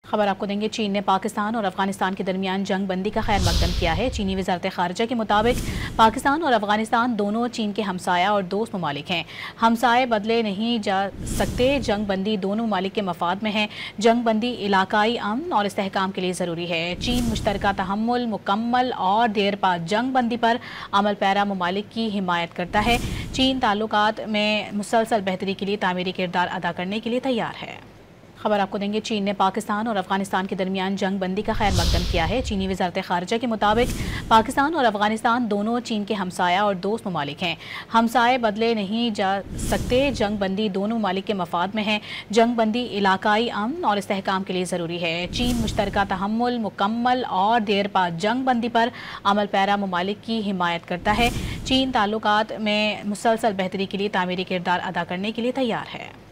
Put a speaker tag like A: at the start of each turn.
A: खबर आपको देंगे। चीन ने पाकिस्तान और अफगानिस्तान के दरमियान जंग बंदी का खैर मकदम किया है। चीनी वजारत खारजा के मुताबिक पाकिस्तान और अफगानिस्तान दोनों चीन के हमसाया और दोस्त ममालिक हैं। हमसाए बदले नहीं जा सकते। जंग बंदी दोनों ममालिक के मफाद में है। जंग बंदी इलाकाई अमन और इस्तेहकाम के लिए ज़रूरी है। चीन मुश्तरका तहम्मुल, मुकम्मल और देर पा जंग बंदी पर अमल पैरा ममालिक की हिमायत करता है। चीन ताल्लुकात में मुसलसल बेहतरी के लिए तामीरी किरदार अदा करने के लिए तैयार है। खबर आपको देंगे। चीन ने पाकिस्तान और अफगानिस्तान के दरमियान जंग बंदी का खैर मकदम किया है। चीनी वजारत खारजा के मुताबिक पाकिस्तान और अफगानिस्तान दोनों चीन के हमसाया और दोस्त ममालिक हैं। हमसाए बदले नहीं जा सकते। जंग बंदी दोनों ममालिक के मफाद में है। जंग बंदी इलाकाई अमन और इस्तेहकाम के लिए ज़रूरी है। चीन मुश्तरका तहम्मुल, मुकम्मल और देर पा जंग बंदी पर अमल पैरा ममालिक की हिमायत करता है। चीन ताल्लुकात में मुसलसल बेहतरी के लिए तामीरी किरदार अदा करने के लिए तैयार है।